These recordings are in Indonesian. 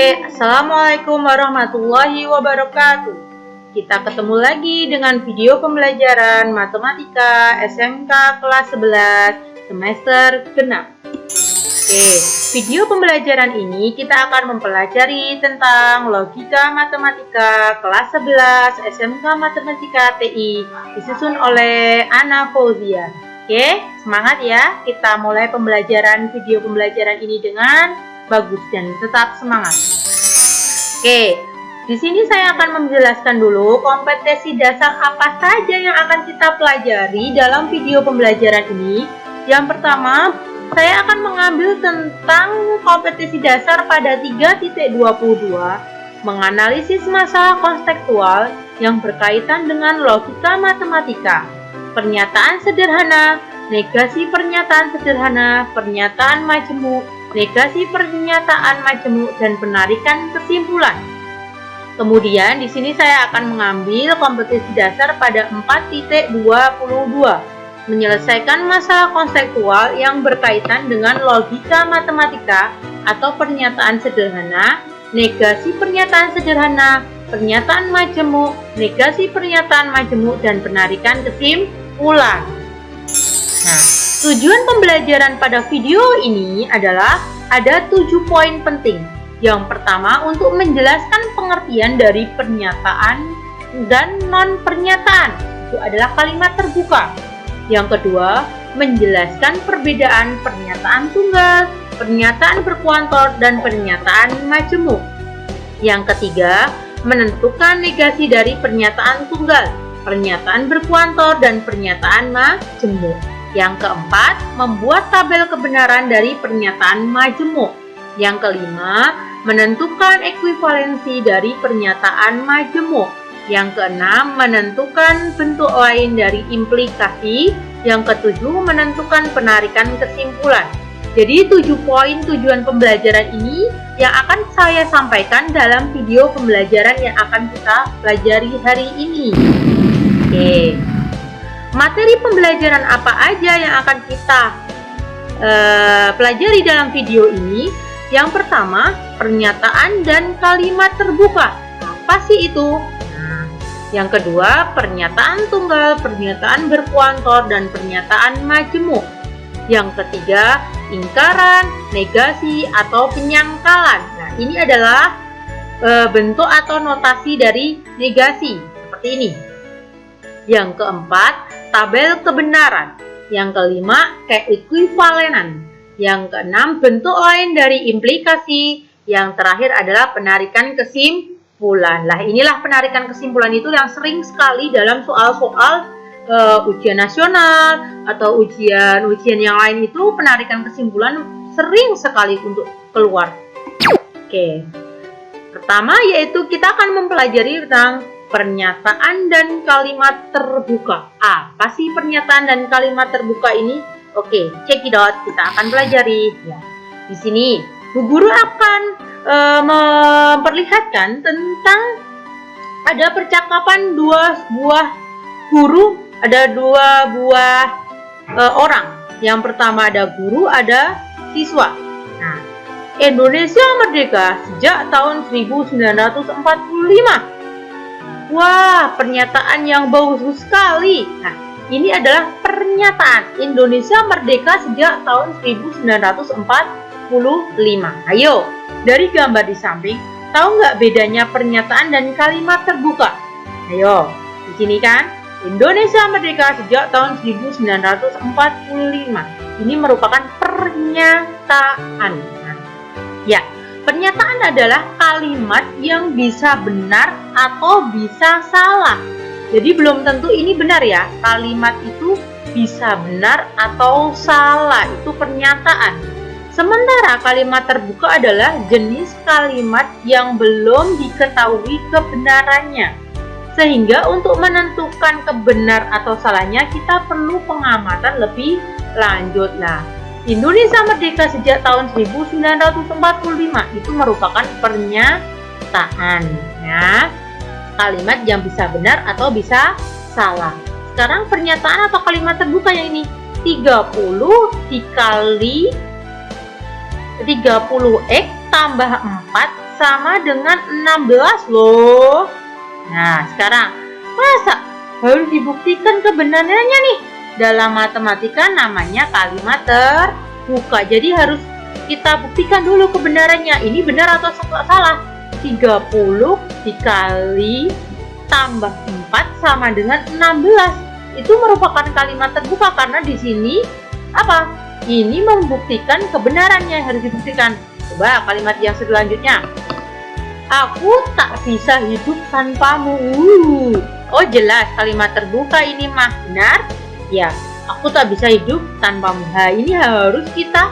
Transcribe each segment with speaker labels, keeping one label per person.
Speaker 1: Assalamualaikum warahmatullahi wabarakatuh. Kita ketemu lagi dengan video pembelajaran Matematika SMK kelas 11 semester genap. Video pembelajaran ini kita akan mempelajari tentang logika matematika kelas 11 SMK Matematika TI disusun oleh Ana Fauzia. Semangat ya, kita mulai video pembelajaran ini dengan bagus dan tetap semangat. Di sini saya akan menjelaskan dulu kompetensi dasar apa saja yang akan kita pelajari dalam video pembelajaran ini. Yang pertama, saya akan mengambil tentang kompetensi dasar pada 3.22, menganalisis masalah konseptual yang berkaitan dengan logika matematika, pernyataan sederhana, negasi pernyataan sederhana, pernyataan majemuk, negasi pernyataan majemuk, dan penarikan kesimpulan. Kemudian di sini saya akan mengambil kompetensi dasar pada 4.22, menyelesaikan masalah konseptual yang berkaitan dengan logika matematika atau pernyataan sederhana, negasi pernyataan sederhana, pernyataan majemuk, negasi pernyataan majemuk, dan penarikan kesimpulan. Tujuan pembelajaran pada video ini adalah ada 7 poin penting. Yang pertama, untuk menjelaskan pengertian dari pernyataan dan non-pernyataan. Itu adalah kalimat terbuka. Yang kedua, menjelaskan perbedaan pernyataan tunggal, pernyataan berkuantor, dan pernyataan majemuk. Yang ketiga, menentukan negasi dari pernyataan tunggal, pernyataan berkuantor, dan pernyataan majemuk. Yang keempat, membuat tabel kebenaran dari pernyataan majemuk. Yang kelima, menentukan ekuivalensi dari pernyataan majemuk. Yang keenam, menentukan bentuk lain dari implikasi. Yang ketujuh, menentukan penarikan kesimpulan. Jadi 7 poin tujuan pembelajaran ini yang akan saya sampaikan dalam video pembelajaran yang akan kita pelajari hari ini. Materi pembelajaran apa aja yang akan kita pelajari dalam video ini? Yang pertama, pernyataan dan kalimat terbuka. Apa sih itu? Yang kedua, pernyataan tunggal, pernyataan berkuantor, dan pernyataan majemuk. Yang ketiga, ingkaran, negasi, atau penyangkalan. Ini adalah bentuk atau notasi dari negasi, seperti ini. Yang keempat, tabel kebenaran. Yang kelima, keekuivalenan. Yang keenam, bentuk lain dari implikasi. Yang terakhir adalah penarikan kesimpulan. Inilah penarikan kesimpulan itu yang sering sekali dalam soal-soal ujian nasional atau ujian yang lain itu penarikan kesimpulan sering sekali untuk keluar. Pertama yaitu kita akan mempelajari tentang pernyataan dan kalimat terbuka. Apa sih pernyataan dan kalimat terbuka ini? Check it out. Kita akan pelajari. Di sini, Bu Guru akan memperlihatkan tentang ada percakapan dua buah guru, ada dua buah orang. Yang pertama ada guru, ada siswa. Indonesia merdeka sejak tahun 1945. Wah, pernyataan yang bagus sekali. Ini adalah pernyataan Indonesia merdeka sejak tahun 1945. Ayo, dari gambar di samping, tahu nggak bedanya pernyataan dan kalimat terbuka? Ayo, di sini kan, Indonesia merdeka sejak tahun 1945. Ini merupakan pernyataan. Pernyataan adalah kalimat yang bisa benar atau bisa salah. Jadi belum tentu ini benar ya, kalimat itu bisa benar atau salah, itu pernyataan. Sementara kalimat terbuka adalah jenis kalimat yang belum diketahui kebenarannya. Sehingga untuk menentukan kebenar atau salahnya kita perlu pengamatan lebih lanjut. Indonesia merdeka sejak tahun 1945 itu merupakan pernyataan. Kalimat yang bisa benar atau bisa salah. Sekarang pernyataan atau kalimat terbuka yang ini 30 dikali 30X tambah 4 sama dengan 16 loh. Nah, sekarang masa harus dibuktikan kebenarannya nih? Dalam matematika namanya kalimat terbuka. Jadi harus kita buktikan dulu kebenarannya. Ini benar atau salah? 30 dikali tambah 4 sama dengan 16. Itu merupakan kalimat terbuka karena di sini apa? Ini membuktikan kebenarannya, harus dibuktikan. Coba kalimat yang selanjutnya. Aku tak bisa hidup tanpamu. Oh jelas kalimat terbuka ini mah benar. Ya, aku tak bisa hidup tanpamu. Nah, ini harus kita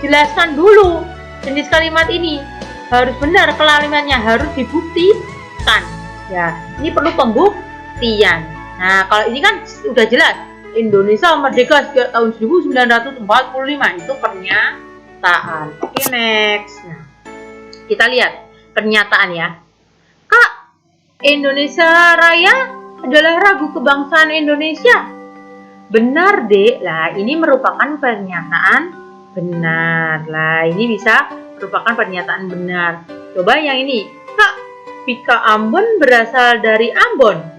Speaker 1: jelaskan dulu. Jenis kalimat ini harus benar, kalimatnya harus dibuktikan. Ya, ini perlu pembuktian. Nah, kalau ini kan sudah jelas. Indonesia merdeka sejak tahun 1945. Itu pernyataan. Oke, next. Nah, kita lihat pernyataan ya. Kak, Indonesia Raya adalah lagu kebangsaan Indonesia. Benar, Dek. Lah, ini merupakan pernyataan benar. Lah, ini bisa merupakan pernyataan benar. Coba yang ini. Kak, Pika Ambon berasal dari Ambon.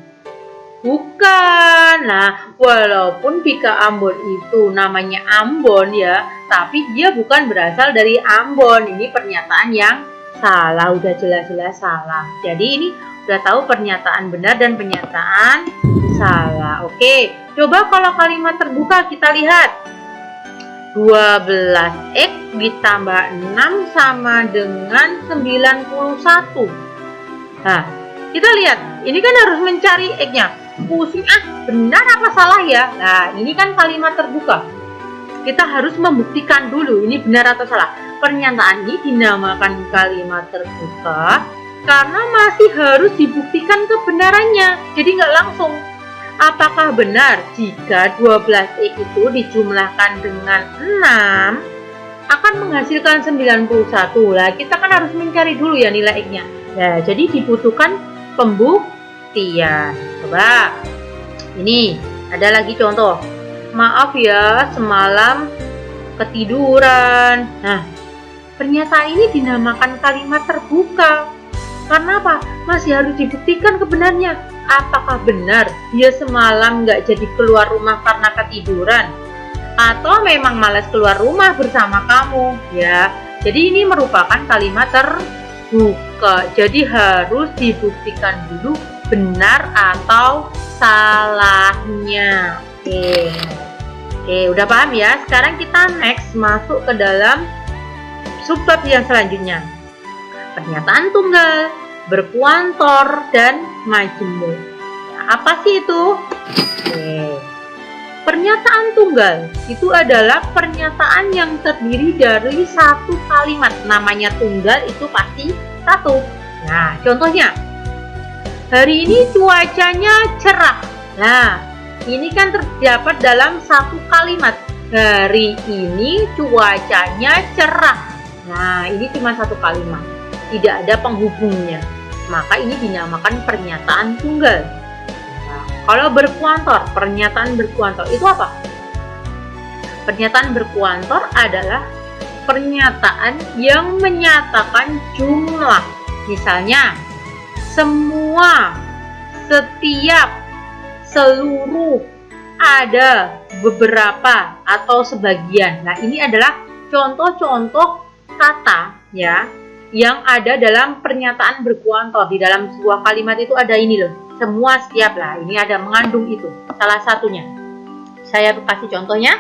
Speaker 1: Bukan. Nah, walaupun Pika Ambon itu namanya Ambon ya, tapi dia bukan berasal dari Ambon. Ini pernyataan yang salah, udah jelas-jelas salah. Jadi ini udah tahu pernyataan benar dan pernyataan salah. Oke, coba kalau kalimat terbuka kita lihat. 12x ditambah 6 sama dengan 91. Nah, kita lihat. Ini kan harus mencari x-nya. Pusing benar apa salah ya? Nah, ini kan kalimat terbuka. Kita harus membuktikan dulu ini benar atau salah. Pernyataan ini dinamakan kalimat terbuka karena masih harus dibuktikan kebenarannya. Jadi nggak langsung. Apakah benar jika 12x itu dijumlahkan dengan 6 akan menghasilkan 91? Lah, kita kan harus mencari dulu ya nilai x-nya. Nah, jadi dibutuhkan pembuktian. Coba. Ini ada lagi contoh. Maaf ya, semalam ketiduran. Nah, pernyataan ini dinamakan kalimat terbuka. Karena apa? Masih harus dibuktikan kebenarnya. Apakah benar dia semalam nggak jadi keluar rumah karena ketiduran? Atau memang malas keluar rumah bersama kamu? Ya, jadi ini merupakan kalimat terbuka. Jadi harus dibuktikan dulu benar atau salahnya. Oke, udah paham ya? Sekarang kita next masuk ke dalam subbab yang selanjutnya. Pernyataan tunggal, berkuantor, dan majemuk. Nah, apa sih itu? Oke. Pernyataan tunggal itu adalah pernyataan yang terdiri dari satu kalimat. Namanya tunggal itu pasti satu. Nah, contohnya. Hari ini cuacanya cerah. Nah, ini kan terdapat dalam satu kalimat. Hari ini cuacanya cerah. Nah, ini cuma satu kalimat. Tidak ada penghubungnya. Maka ini dinamakan pernyataan tunggal. Nah, kalau berkuantor, pernyataan berkuantor itu apa? Pernyataan berkuantor adalah pernyataan yang menyatakan jumlah. Misalnya, semua, setiap, seluruh, ada, beberapa, atau sebagian. Nah, ini adalah contoh-contoh kata ya yang ada dalam pernyataan berkuantor. Di dalam sebuah kalimat itu ada ini loh, semua, setiap. Lah, ini ada mengandung itu. Salah satunya. Saya kasih contohnya.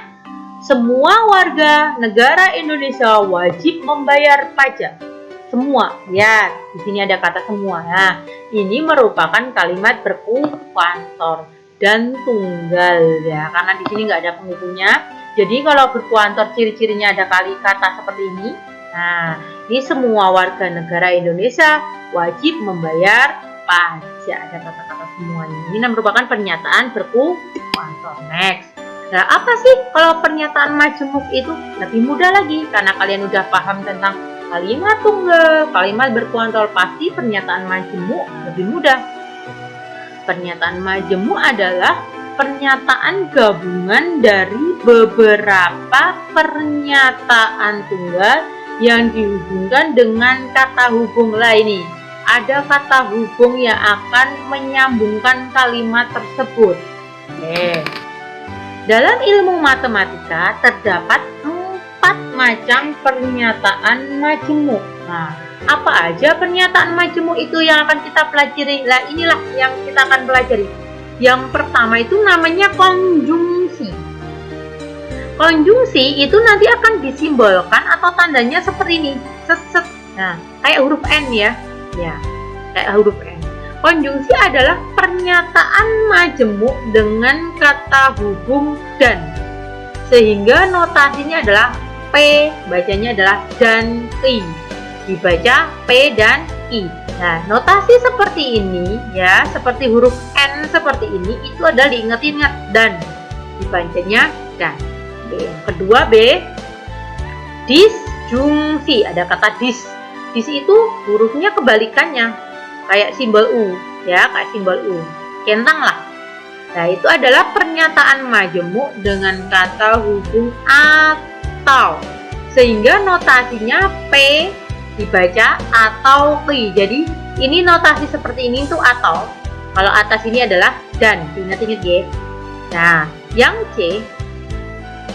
Speaker 1: Semua warga negara Indonesia wajib membayar pajak. Semua. Ya, di sini ada kata semua. Nah, ini merupakan kalimat berkuantor dan tunggal ya, karena di sini nggak ada penghubungnya. Jadi kalau berkuantor ciri-cirinya ada kata seperti ini. Nah, ini semua warga negara Indonesia wajib membayar pajak. Ada kata-kata semuanya. Ini merupakan pernyataan berkuantor. Next. Nah, apa sih kalau pernyataan majemuk itu? Lebih mudah lagi karena kalian udah paham tentang kalimat tunggal, kalimat berkuantor, pasti pernyataan majemuk lebih mudah. Pernyataan majemuk adalah pernyataan gabungan dari beberapa pernyataan tunggal yang dihubungkan dengan kata hubung. Lah ini, ada kata hubung yang akan menyambungkan kalimat tersebut. Dalam ilmu matematika terdapat 4 macam pernyataan majemuk. Nah, apa aja pernyataan majemuk itu yang akan kita pelajari? Lah inilah yang kita akan pelajari. Yang pertama itu namanya konjungsi. Konjungsi itu nanti akan disimbolkan atau tandanya seperti ini. Set. Nah, kayak huruf N ya. Ya, kayak huruf N. Konjungsi adalah pernyataan majemuk dengan kata hubung dan. Sehingga notasinya adalah P, bacanya adalah dan I. Dibaca P dan I. Nah, notasi seperti ini ya, seperti huruf N seperti ini, itu adalah diingat-ingat dan. Dibacanya dan. Yang kedua B, disjungsi. Ada kata dis. Dis itu hurufnya kebalikannya. Kayak simbol U ya, kayak simbol U. Centang lah. Nah, itu adalah pernyataan majemuk dengan kata hubung atau. Sehingga notasinya P dibaca atau Q. Jadi ini notasi seperti ini tuh atau. Kalau atas ini adalah dan. Ingat-ingat ya. Nah, yang C,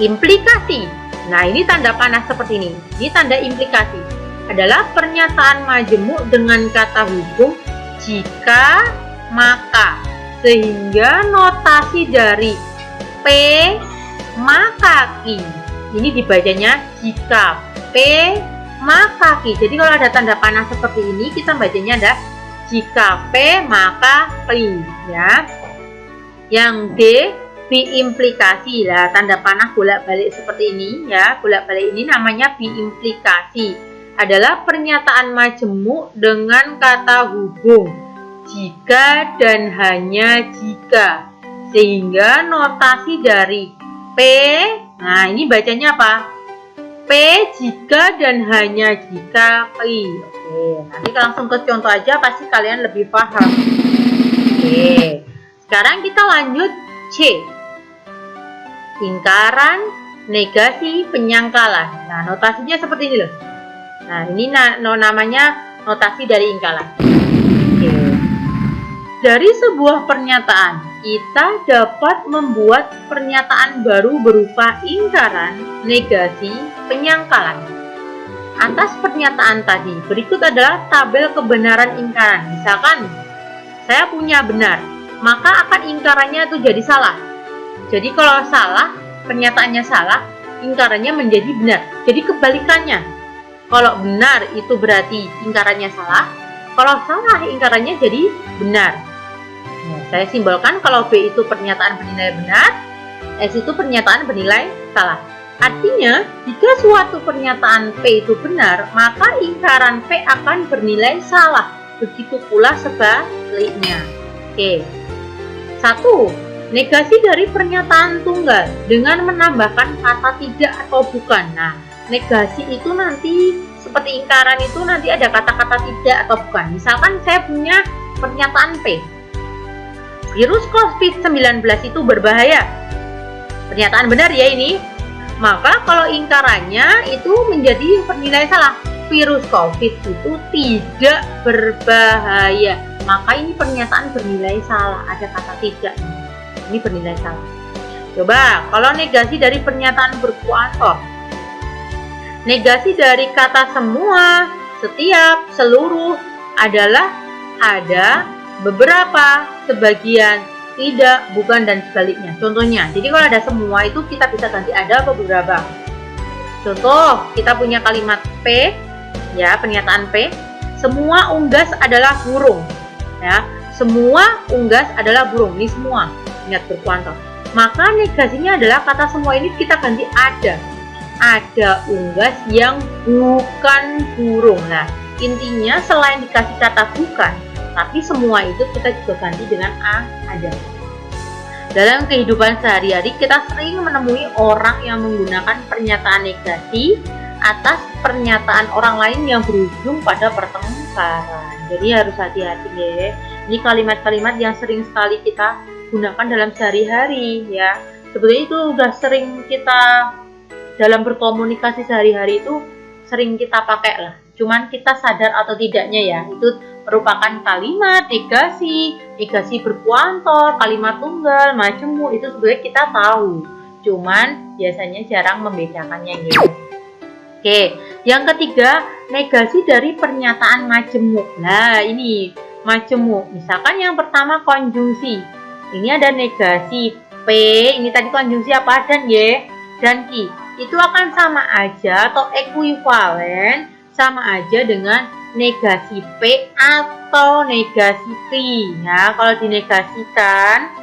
Speaker 1: implikasi. Nah, ini tanda panah seperti ini. Ini tanda implikasi. Adalah pernyataan majemuk dengan kata hubung jika maka. Sehingga notasi dari P maka Q. Ini dibacanya jika P maka Q. Jadi kalau ada tanda panah seperti ini, kita bacanya ada jika P maka Q ya. Yang D, biimplikasi lah, tanda panah bolak-balik seperti ini ya. Bolak-balik ini namanya biimplikasi. Adalah pernyataan majemuk dengan kata hubung jika dan hanya jika. Sehingga notasi dari P, nah ini bacanya apa? P jika dan hanya jika Q. Oke, nanti langsung ke contoh aja, pasti kalian lebih paham. Oke, sekarang kita lanjut C. Ingkaran, negasi, penyangkalan. Nah, notasinya seperti ini loh. Nah, ini namanya notasi dari ingkaran. Oke. Dari sebuah pernyataan, kita dapat membuat pernyataan baru berupa ingkaran, negasi, penyangkalan. Atas pernyataan tadi, berikut adalah tabel kebenaran ingkaran. Misalkan, saya punya benar, maka akan ingkarannya itu jadi salah. Jadi kalau salah, pernyataannya salah, ingkarannya menjadi benar. Jadi kebalikannya. Kalau benar itu berarti ingkarannya salah, kalau salah ingkarannya jadi benar. Nah, saya simbolkan kalau B itu pernyataan bernilai benar, S itu pernyataan bernilai salah. Artinya, jika suatu pernyataan P itu benar, maka ingkaran P akan bernilai salah. Begitu pula sebaliknya. Oke. 1. Negasi dari pernyataan tunggal dengan menambahkan kata tidak atau bukan. Nah, negasi itu nanti seperti ingkaran itu nanti ada kata-kata tidak atau bukan. Misalkan saya punya pernyataan P. Virus COVID-19 itu berbahaya. Pernyataan benar ya ini. Maka kalau ingkarannya itu menjadi bernilai salah. Virus COVID itu tidak berbahaya. Maka ini pernyataan bernilai salah. Ada kata tidak. Ini bernilai salah. Coba kalau negasi dari pernyataan berkuator. Negasi dari kata semua, setiap, seluruh adalah ada, beberapa, sebagian, tidak, bukan, dan sebaliknya. Contohnya, jadi kalau ada semua itu kita bisa ganti ada atau beberapa. Contoh, kita punya kalimat P, ya, pernyataan P. Semua unggas adalah burung, ya. Semua unggas adalah burung. Ini semua, ingat berkuantor. Maka negasinya adalah kata semua ini kita ganti ada. Ada unggas yang bukan burung. Nah, intinya selain dikasih kata bukan, tapi semua itu kita juga ganti dengan ada. Dalam kehidupan sehari-hari kita sering menemui orang yang menggunakan pernyataan negasi atas pernyataan orang lain yang berujung pada pertengkaran. Jadi harus hati-hati ya. Ini kalimat-kalimat yang sering sekali kita gunakan dalam sehari-hari ya. Sebetulnya itu udah sering kita dalam berkomunikasi sehari-hari itu sering kita pakai lah. Cuman kita sadar atau tidaknya ya, itu merupakan kalimat negasi, negasi berkuantor, kalimat tunggal, majemuk, itu sebenarnya kita tahu. Cuman biasanya jarang membedakannya gitu. Oke, yang ketiga, negasi dari pernyataan majemuk. Nah, ini majemuk. Misalkan yang pertama konjungsi. Ini ada negasi P, ini tadi konjungsi apa? Dan Y dan Ki. Itu akan sama aja atau ekuivalen sama aja dengan negasi P atau negasi Ki. Ya, kalau dinegasikan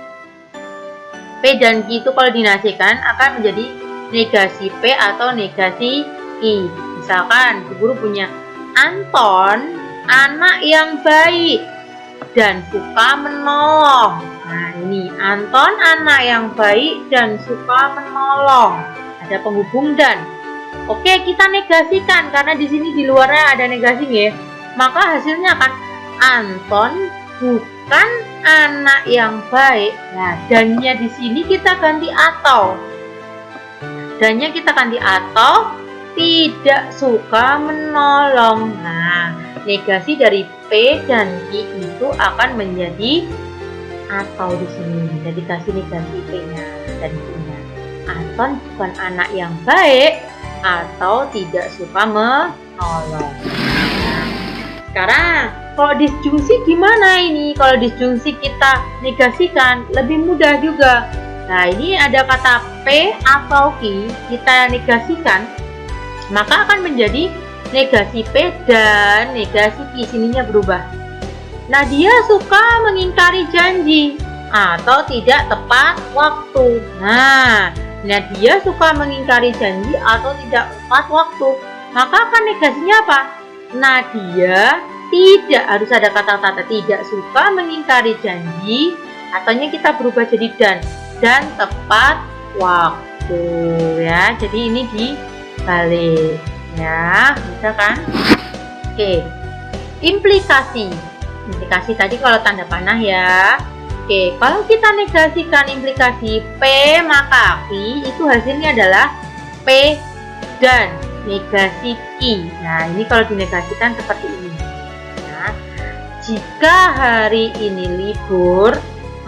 Speaker 1: P dan Q itu kalau dinegasikan akan menjadi negasi P atau negasi Q. Misalkan guru punya Anton anak yang baik dan suka menolong. Nah, ini Anton anak yang baik dan suka menolong. Ada penghubung dan. Oke, kita negasikan karena di sini di luarnya ada negasi ya. Maka hasilnya akan Anton bukan anak yang baik. Nah, dannya di sini kita ganti atau. Dannya kita ganti atau tidak suka menolong. Nah, negasi dari P dan Q itu akan menjadi atau di sini. Jadi kasih negasi P-nya dan Q-nya. Anton bukan anak yang baik atau tidak suka menolong. Sekarang kalau disjungsi gimana ini? Kalau disjungsi kita negasikan lebih mudah juga. Nah, ini ada kata P atau Q kita negasikan, maka akan menjadi negasi P dan negasi Q. Sininya berubah. Nah, dia suka mengingkari janji atau tidak tepat waktu. Nah, dia suka mengingkari janji atau tidak tepat waktu. Maka akan negasinya apa? Nah, dia tidak, harus ada kata-kata tidak suka mengingkari janji, ataunya kita berubah jadi dan tepat waktu ya. Jadi ini dibalik ya, bisa kan? Oke, implikasi tadi kalau tanda panah ya. Oke, kalau kita negasikan implikasi P maka Q itu hasilnya adalah P dan negasi Q. Nah, ini kalau dinegasikan seperti ini. Nah, jika hari ini libur,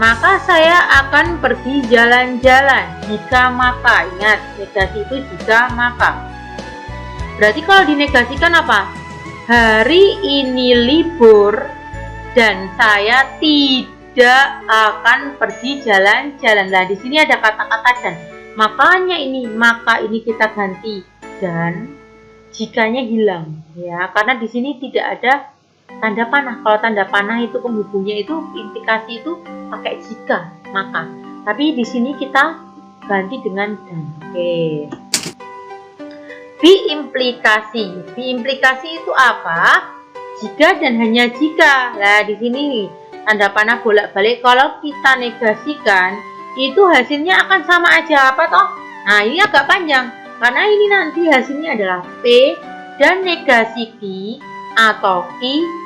Speaker 1: maka saya akan pergi jalan-jalan. Jika maka, ingat negasi itu jika maka. Berarti kalau dinegasikan apa? Hari ini libur dan saya tidak akan pergi jalan-jalan. Nah, di sini ada kata-kata dan. Makanya maka ini kita ganti dan, jikanya hilang ya, karena di sini tidak ada tanda panah. Kalau tanda panah itu penghubungnya itu implikasi itu pakai jika, maka. Tapi di sini kita ganti dengan dan. Oke. Biimplikasi. Biimplikasi itu apa? Jika dan hanya jika. Nah, di sini nih tanda panah bolak-balik. Kalau kita negasikan, itu hasilnya akan sama aja apa toh? Nah, ini agak panjang karena ini nanti hasilnya adalah P dan negasi Q atau Q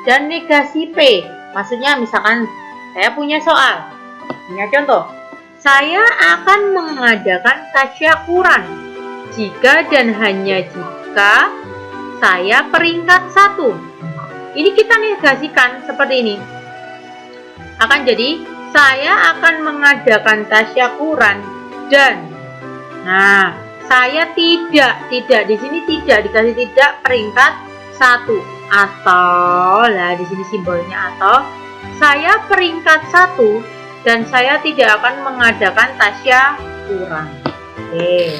Speaker 1: dan negasi P. Maksudnya misalkan saya punya soal. Punya contoh. Saya akan mengadakan tasyakuran jika dan hanya jika saya peringkat 1. Ini kita negasikan seperti ini. Akan jadi saya akan mengadakan tasyakuran dan, nah, saya tidak di sini tidak dikasih tidak peringkat 1 atau, lah di sini simbolnya atau, saya peringkat 1 dan saya tidak akan mengadakan tasyakuran. Oke,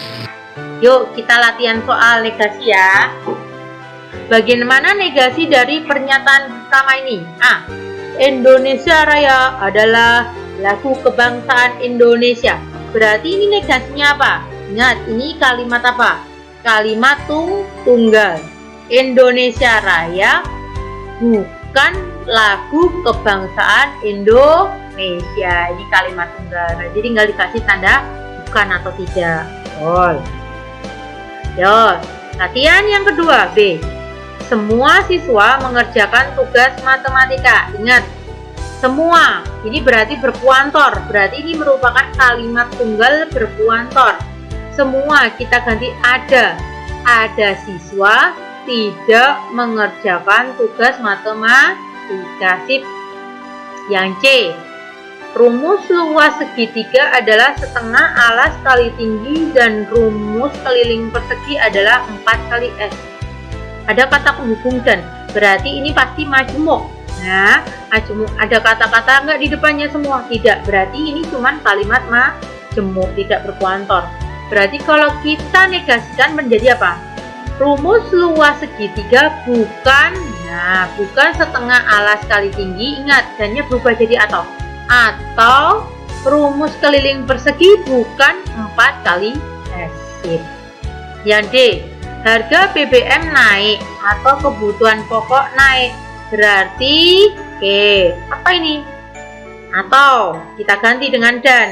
Speaker 1: yuk kita latihan soal negasi ya. Bagaimana negasi dari pernyataan pertama ini? A. Indonesia Raya adalah lagu kebangsaan Indonesia. Berarti ini negasinya apa? Ingat, ini kalimat apa? Kalimat tunggal. Indonesia Raya bukan lagu kebangsaan Indonesia. Ini kalimat tunggal. Nah, jadi tinggal dikasih tanda bukan atau tidak. Oh. Yo, latihan yang kedua B. Semua siswa mengerjakan tugas matematika. Ingat, semua. Ini berarti berpuantor. Berarti ini merupakan kalimat tunggal berpuantor. Semua kita ganti ada. Ada siswa tidak mengerjakan tugas matematika. Sip. Yang C, rumus luas segitiga adalah setengah alas kali tinggi dan rumus keliling persegi adalah 4 kali S. Ada kata penghubung dan, berarti ini pasti majemuk. Nah, majemuk ada kata-kata enggak di depannya semua? Tidak, berarti ini cuman kalimat majemuk, tidak berkuantor. Berarti kalau kita negasikan menjadi apa? Rumus luas segitiga bukan, bukan setengah alas kali tinggi, ingat, dannya berubah jadi atau rumus keliling persegi bukan 4 kali S. Yang D, harga BBM naik atau kebutuhan pokok naik, berarti apa ini? Atau kita ganti dengan dan,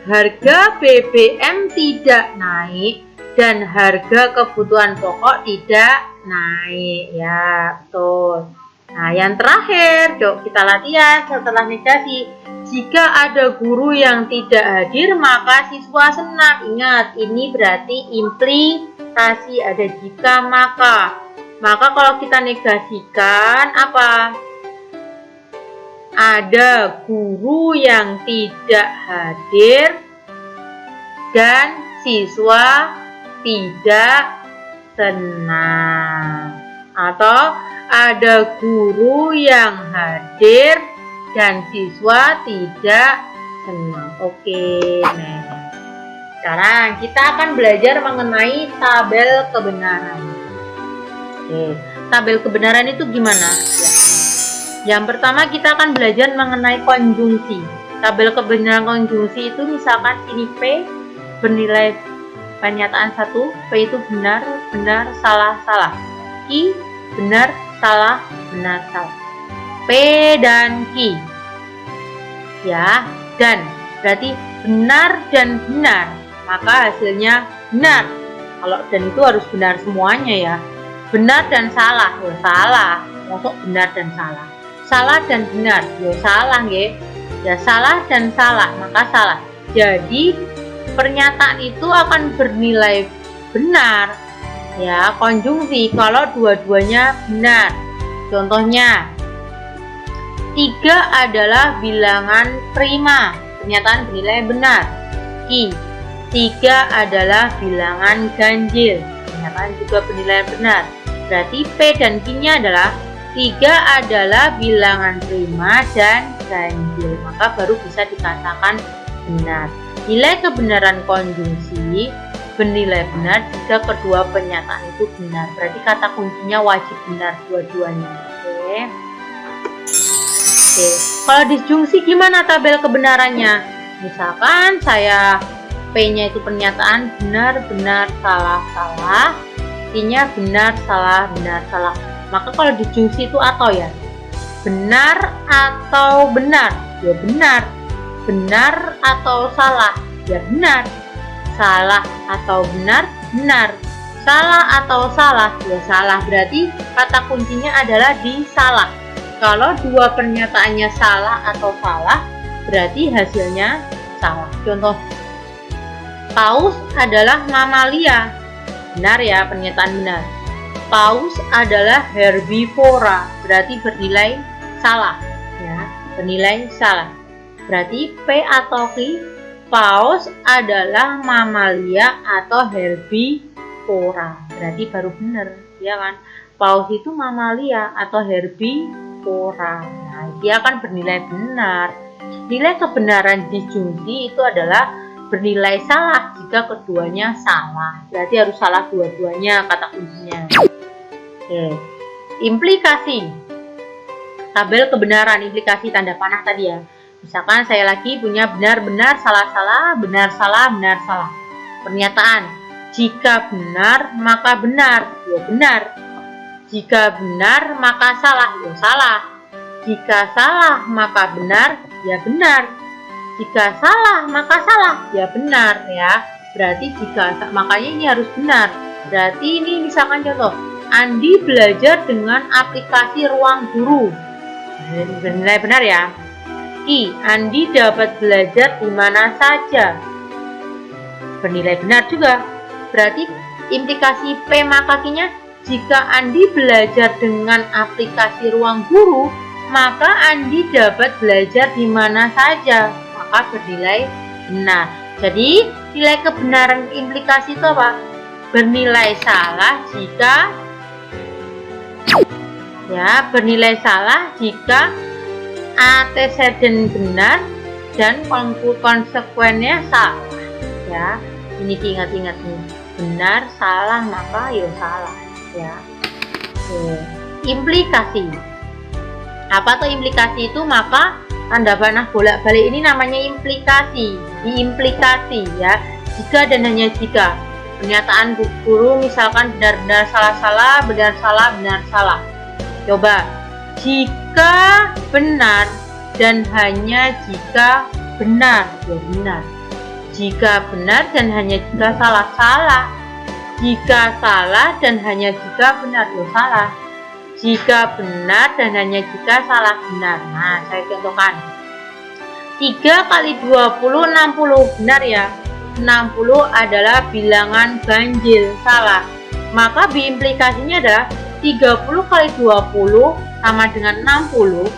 Speaker 1: harga BBM tidak naik dan harga kebutuhan pokok tidak naik, ya betul. Nah, yang terakhir, yuk kita latihan setelah negasi. Jika ada guru yang tidak hadir, maka siswa senang. Ingat, ini berarti implikasi, ada jika maka. Maka kalau kita negasikan apa? Ada guru yang tidak hadir dan siswa tidak senang, atau ada guru yang hadir dan siswa tidak senang. Oke, nah sekarang kita akan belajar mengenai tabel kebenaran. Oke, tabel kebenaran itu gimana? Yang pertama kita akan belajar mengenai konjungsi. Tabel kebenaran konjungsi itu misalkan ini P bernilai pernyataan 1, P itu benar, benar, salah, salah. Q benar, salah, benar, salah. P dan Q. Ya, dan berarti benar dan benar, maka hasilnya benar. Kalau dan itu harus benar semuanya ya. Benar dan salah, ya salah. Masuk benar dan salah. Salah dan benar, ya salah nggih. Ya salah dan salah, maka salah. Jadi pernyataan itu akan bernilai benar, ya konjungsi kalau dua-duanya benar. Contohnya, 3 adalah bilangan prima, pernyataan bernilai benar. I, 3 adalah bilangan ganjil, pernyataan juga bernilai benar. Berarti P dan Q-nya adalah 3 adalah bilangan prima dan ganjil, maka baru bisa dikatakan benar. Nilai kebenaran konjungsi bernilai benar jika kedua pernyataan itu benar. Berarti kata kuncinya wajib benar dua-duanya. Oke. Kalau disjungsi gimana tabel kebenarannya? Misalkan saya P-nya itu pernyataan benar, benar, salah, salah. Q-nya benar, salah, benar, salah. Maka kalau disjungsi itu atau ya. Benar atau benar? Ya benar. Benar atau salah? Ya benar. Salah atau benar? Benar. Salah atau salah? Ya salah. Berarti kata kuncinya adalah di salah. Kalau dua pernyataannya salah atau salah, berarti hasilnya salah. Contoh, paus adalah mamalia. Benar ya, pernyataan benar. Paus adalah herbivora, berarti bernilai salah. Ya, bernilai salah. Berarti P atau Q, paus adalah mamalia atau herbivora. Berarti baru benar, ya kan? Paus itu mamalia atau herbivora. Nah, dia akan bernilai benar. Nilai kebenaran disjungsi itu adalah bernilai salah jika keduanya salah. Berarti harus salah dua-duanya kata kuncinya. Oke. Implikasi. Tabel kebenaran, implikasi tanda panah tadi ya. Misalkan saya lagi punya benar-benar, salah-salah, benar-salah, benar-salah. Pernyataan, jika benar maka benar, ya benar. Jika benar maka salah, ya salah. Jika salah maka benar, ya benar. Jika salah maka salah, ya benar ya. Berarti makanya ini harus benar. Berarti ini misalkan contoh, Andi belajar dengan aplikasi Ruang Guru. Bernilai benar ya. I, Andi dapat belajar di mana saja. Bernilai benar juga. Berarti implikasi P maka Q-nya, jika Andi belajar dengan aplikasi Ruang Guru, maka Andi dapat belajar di mana saja, maka bernilai benar. Jadi, nilai kebenaran implikasi itu apa? Bernilai salah jika anteseden benar dan konsekuennya salah. Ya, ini diingat-ingat nih. Benar, salah, maka ya salah. Ya. Oke. Implikasi. Apa tuh implikasi itu? Maka tanda panah bolak-balik ini namanya implikasi. Diimplikasi ya. Jika dan hanya jika. Pernyataan guru misalkan benar-benar salah-salah, benar-salah, benar-salah. Coba. Jika benar dan hanya jika benar, ya benar. Jika benar dan hanya jika salah, salah. Jika salah dan hanya jika benar, ya salah. Jika benar dan hanya jika salah, benar. Nah, saya contohkan. 3 kali 20, 60. Benar ya? 60 adalah bilangan ganjil, salah. Maka implikasinya adalah 30 kali 20 sama dengan 60.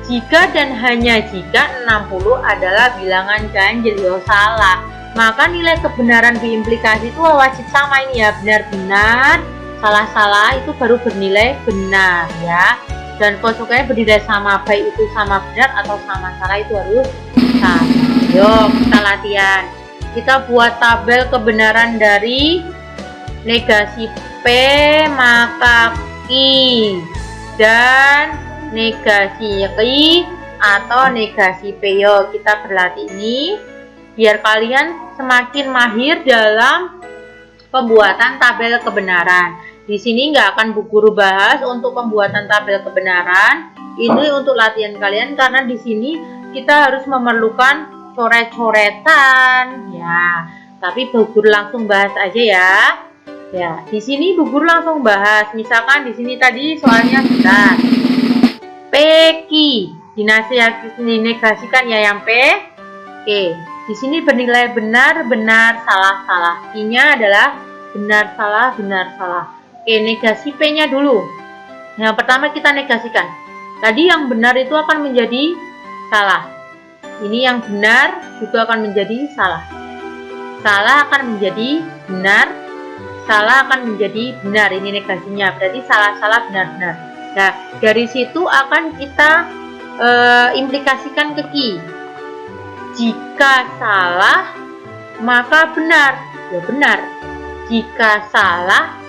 Speaker 1: Jika dan hanya jika 60 adalah bilangan ganjil, ya salah. Maka nilai kebenaran diimplikasi itu wajib sama ini ya, benar-benar, salah-salah itu baru bernilai benar ya. Dan konsekuensinya bernilai sama, baik itu sama benar atau sama salah itu harus sama. Yuk kita latihan. Kita buat tabel kebenaran dari negasi P maka Q dan negasi Q atau negasi P. Yuk kita berlatih ini biar kalian semakin mahir dalam pembuatan tabel kebenaran. Di sini nggak akan Bu Guru bahas untuk pembuatan tabel kebenaran. Ini untuk latihan kalian karena di sini kita harus memerlukan coret-coretan. Ya, tapi Bu Guru langsung bahas aja ya. Ya, di sini Bu Guru langsung bahas. Misalkan di sini tadi soalnya benar. PQ dinegasikan ya yang P. Oke. Di sini bernilai benar, benar, salah, salah. I-nya adalah benar, salah, benar, salah. Oke, negasi P-nya dulu. Yang pertama kita negasikan. Tadi yang benar itu akan menjadi salah. Ini yang benar juga akan menjadi salah. Salah akan menjadi benar. Salah akan menjadi benar. Ini negasinya. Berarti salah, salah, benar, benar. Nah, dari situ akan kita implikasikan ke Q. Jika salah, maka benar, ya benar. Jika salah,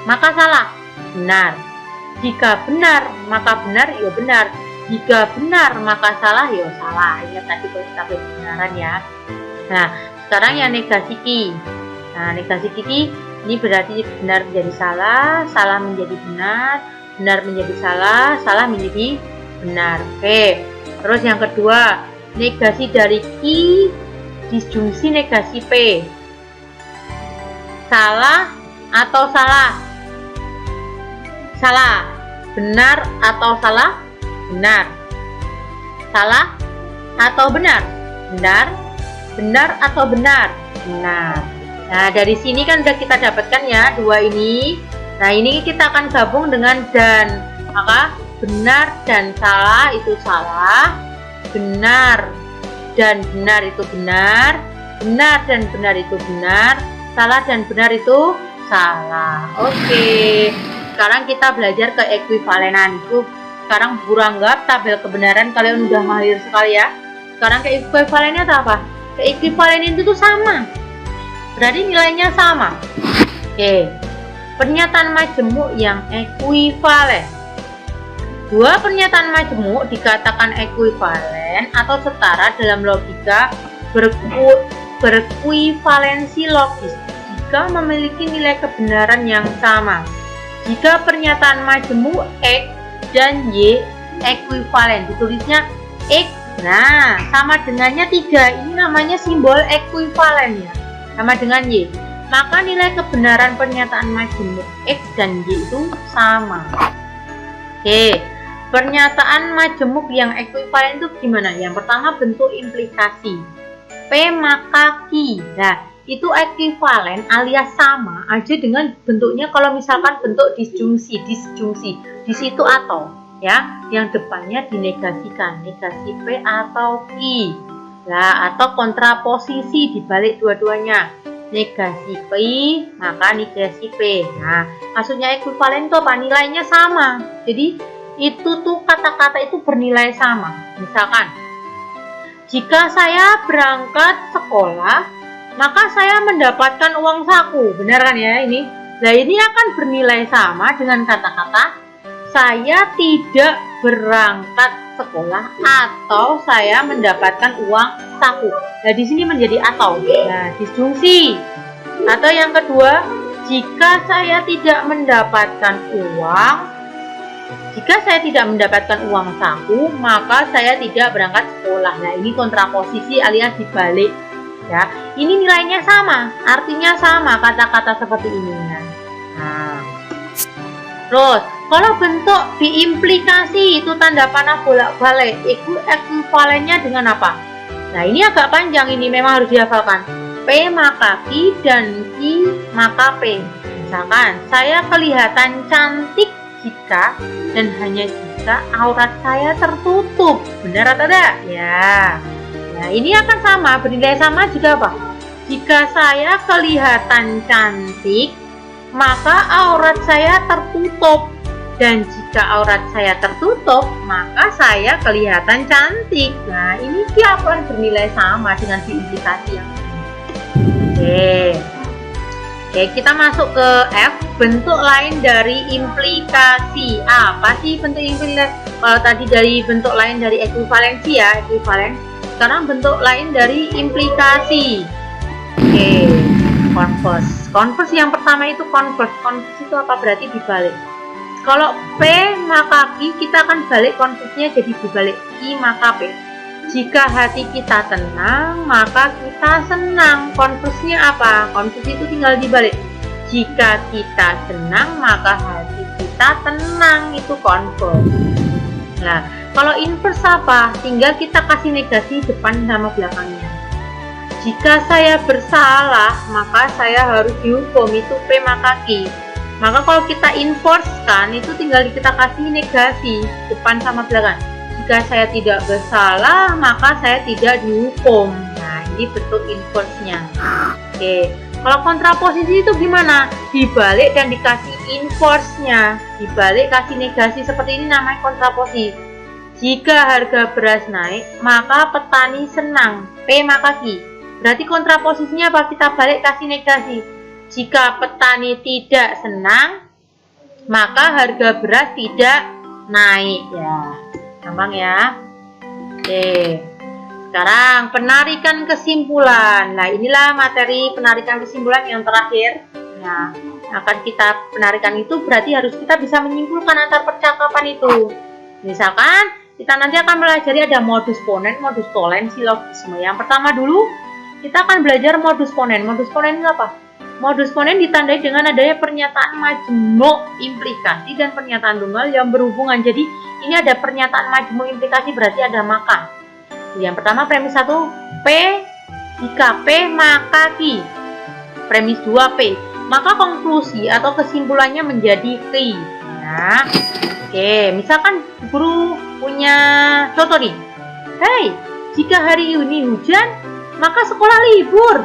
Speaker 1: maka salah, benar. Jika benar, maka benar, ya benar. Jika benar, maka salah, ya salah. Ingat tadi kita kebenaran ya. Nah, sekarang yang negasi Q. Nah, negasi Q ini berarti benar menjadi salah, salah menjadi benar, benar menjadi salah, salah menjadi benar. Oke. Terus yang kedua, negasi dari Q disjungsi negasi P. Salah atau salah? Salah. Benar atau salah? Benar. Salah atau benar? Benar. Benar atau benar? Benar. Nah, dari sini kan sudah kita dapatkan ya dua ini. Nah, ini kita akan gabung dengan dan. Maka benar dan salah itu salah. Benar dan benar itu benar. Benar dan benar itu benar. Salah dan benar itu salah. Oke. Sekarang kita belajar keekuivalenan. Itu sekarang Guru anggap tabel kebenaran kalian udah mahir sekali ya. Sekarang keekuivalennya apa? Keekuivalen itu tuh sama. Berarti nilainya sama. Oke. Pernyataan majemuk yang ekuivalen. Dua pernyataan majemuk dikatakan ekuivalen atau setara dalam logika berekuivalensi logis jika memiliki nilai kebenaran yang sama. Jika pernyataan majemuk X dan Y ekuivalen, ditulisnya X, nah sama dengannya 3, ini namanya simbol ekuivalen ya, sama dengan Y. Maka nilai kebenaran pernyataan majemuk X dan Y itu sama. Oke. Pernyataan majemuk yang ekuivalen itu gimana? Yang pertama bentuk implikasi. P maka Q. Nah, itu ekuivalen alias sama aja dengan bentuknya kalau misalkan bentuk disjungsi. Dis itu atau ya, yang depannya dinegasikan, negasi P atau Q. Nah, atau kontraposisi dibalik dua-duanya. Negasi P maka negasi P. Nah, maksudnya ekuivalen itu apa? Nilainya sama. Jadi itu tuh kata-kata itu bernilai sama. Misalkan jika saya berangkat sekolah, maka saya mendapatkan uang saku. Benar kan ya ini? Nah, ini akan bernilai sama dengan kata-kata saya tidak berangkat sekolah atau saya mendapatkan uang saku. Nah, di sini menjadi atau. Nah, disjungsi. Atau yang kedua, jika saya tidak mendapatkan uang saku, maka saya tidak berangkat sekolah. Nah, ini kontraposisi alias dibalik. Ya, ini nilainya sama, artinya sama kata-kata seperti ini. Nah, terus kalau bentuk diimplikasi itu tanda panah bolak-balik, itu ekuivalennya dengan apa? Nah, ini agak panjang, ini memang harus dihafalkan. P maka Q dan Q maka P. Misalkan saya kelihatan cantik jika dan hanya jika aurat saya tertutup. Benar atau tidak? Ya. Nah, ini akan sama, bernilai sama juga apa? Jika saya kelihatan cantik, maka aurat saya tertutup. Dan jika aurat saya tertutup, maka saya kelihatan cantik. Nah, ini akan bernilai sama dengan diimplikasi yang ini. Oke, kita masuk ke F, bentuk lain dari implikasi. Apa sih bentuk implikasi? Kalau tadi dari bentuk lain dari ekuivalensi ya, ekuivalen. Sekarang bentuk lain dari implikasi. Oke, converse. Converse yang pertama itu converse. Converse itu apa? Berarti dibalik. Kalau P maka Q, kita akan balik converse-nya jadi dibalik. Q maka P. Jika hati kita tenang, maka kita senang. Converse-nya apa? Converse itu tinggal dibalik. Jika kita senang, maka hati kita tenang. Itu converse. Nah, kalau inverse apa? Tinggal kita kasih negasi depan sama belakangnya. Jika saya bersalah, maka saya harus dihukum. Itu P maka Q. Maka kalau kita inverse kan, itu tinggal kita kasih negasi depan sama belakang. Jika saya tidak bersalah, maka saya tidak dihukum. Nah, ini bentuk inverse-nya. Oke. Kalau kontraposisi itu gimana? Dibalik dan dikasih inverse-nya. Dibalik kasih negasi seperti ini namanya kontraposisi. Jika harga beras naik, maka petani senang. P maka Q. Berarti kontraposisinya apa? Kita balik kasih negasi. Jika petani tidak senang, maka harga beras tidak naik. Ya, gampang ya. Oke. Sekarang penarikan kesimpulan. Nah, inilah materi penarikan kesimpulan yang terakhir. Nah, akan kita penarikan itu berarti harus kita bisa menyimpulkan antar percakapan itu. Misalkan kita nanti akan pelajari ada modus ponen, modus tolen, silogisme. Yang pertama dulu kita akan belajar modus ponen. Modus ponen itu apa? Modus ponen ditandai dengan adanya pernyataan majemuk implikasi dan pernyataan tunggal yang berhubungan. Jadi ini ada pernyataan majemuk implikasi berarti ada maka. Yang pertama premis 1 P, jika P maka Q. Premis 2 P, maka konklusi atau kesimpulannya menjadi Q. Nah, oke, misalkan guru punya contoh nih. Hei, jika hari ini hujan, maka sekolah libur.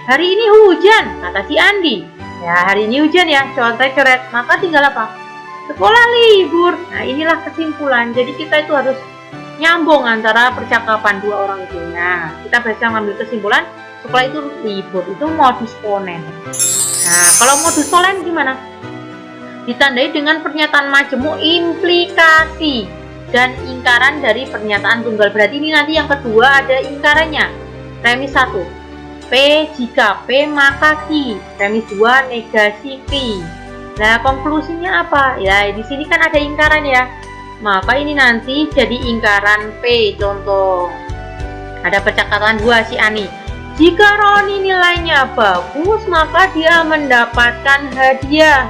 Speaker 1: Hari ini hujan, kata si Andi. Ya, hari ini hujan ya, contoh coret. Maka tinggal apa? Sekolah libur. Nah, inilah kesimpulan. Jadi kita itu harus nyambung antara percakapan dua orang itu. Nah, kita bisa mengambil kesimpulan sekolah itu libur. Itu modus ponen. Nah, kalau modus tolen gimana? Ditandai dengan pernyataan majemuk implikasi dan ingkaran dari pernyataan tunggal. Berarti ini nanti yang kedua ada ingkarannya. Premis 1 P, jika P maka Q. Premis 2 negasi Q. Nah, konklusinya apa? Ya, di sini kan ada ingkaran ya. Maka ini nanti jadi ingkaran P. Contoh, ada percakapan 2 si Ani. Jika Roni nilainya bagus, maka dia mendapatkan hadiah.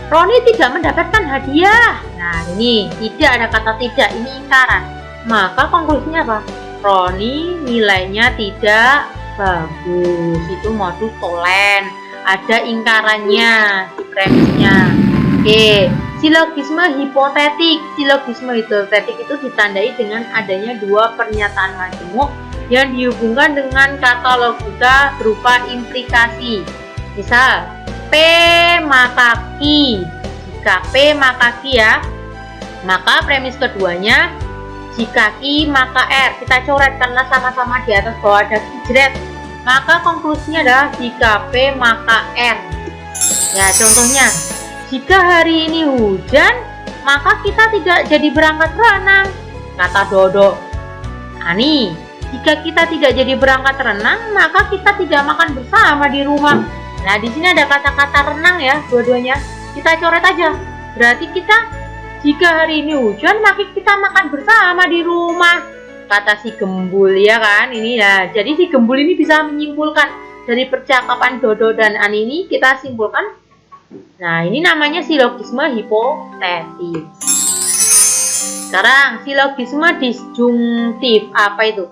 Speaker 1: Roni tidak mendapatkan hadiah. Nah, ini tidak ada kata tidak, ini ingkaran. Maka konklusinya apa? Roni nilainya tidak Bagus, itu modus tolen. Ada ingkarannya, premisnya. Oke, silogisme hipotetik. Silogisme hipotetik itu ditandai dengan adanya dua pernyataan majemuk yang dihubungkan dengan kata logika berupa implikasi. Misal, P maka Q. Jika P maka Q ya, maka premis keduanya jika Q maka R. Kita coret karena sama-sama di atas bawah ada kijret. Maka konklusinya adalah jika P maka R. Ya, contohnya, jika hari ini hujan, maka kita tidak jadi berangkat berenang, kata Dodo. Ani, jika kita tidak jadi berangkat renang, maka kita tidak makan bersama di rumah. Nah, di sini ada kata-kata renang ya, dua-duanya. Kita coret aja. Berarti kita, jika hari ini hujan, maka kita makan bersama di rumah, kata si Gembul ya kan. Ini ya. Jadi si Gembul ini bisa menyimpulkan dari percakapan Dodo dan Ani ini, kita simpulkan. Nah, ini namanya silogisme hipotetik. Sekarang silogisme disjungtif. Apa itu?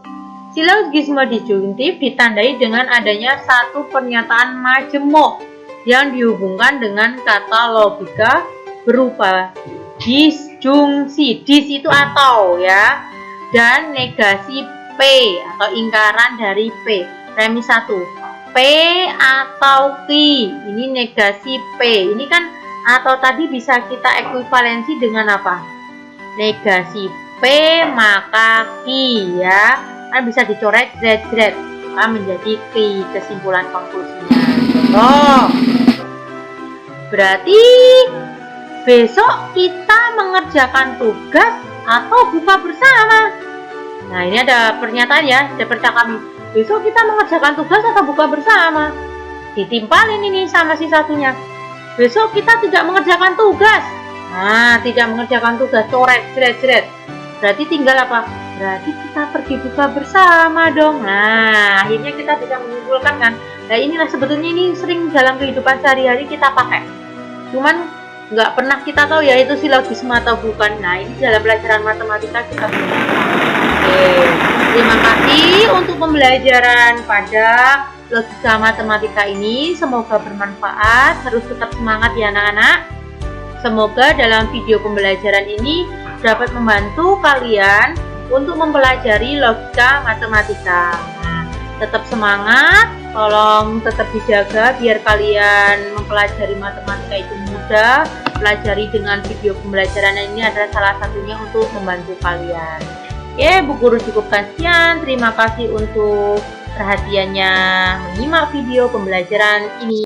Speaker 1: Silogisme disjungtif ditandai dengan adanya satu pernyataan majemuk yang dihubungkan dengan kata logika berupa disjungsi. Dis itu atau ya, dan negasi P atau ingkaran dari P. Premis 1. P atau Q, ini negasi P. Ini kan atau tadi bisa kita ekuivalensi dengan apa? Negasi P maka Q ya, kan bisa dicoret Z-Z, menjadi Q, kesimpulan konklusinya. Oh, berarti besok kita mengerjakan tugas atau buka bersama. Nah, ini ada pernyataan ya, ada percakapan. Besok kita mengerjakan tugas atau buka bersama. Ditimpalin ini sama si satunya. Besok kita tidak mengerjakan tugas. Nah, tidak mengerjakan tugas, coret, jret. Berarti tinggal apa? Berarti kita pergi buka bersama dong. Nah, akhirnya kita bisa menyimpulkan kan. Nah, inilah sebetulnya ini sering dalam kehidupan sehari-hari kita pakai. Cuman nggak pernah kita tahu ya itu silogisme atau bukan. Nah, ini dalam pelajaran matematika kita gunakan. Oke, terima kasih untuk pembelajaran pada logika matematika ini. Semoga bermanfaat. Harus tetap semangat ya anak-anak. Semoga dalam video pembelajaran ini dapat membantu kalian untuk mempelajari logika matematika. Nah, tetap semangat, tolong tetap dijaga biar kalian mempelajari matematika itu mudah. Pelajari dengan video pembelajaran ini adalah salah satunya untuk membantu kalian. Oke, Bu Guru cukupkan sekian. Terima kasih untuk perhatiannya menyimak video pembelajaran ini.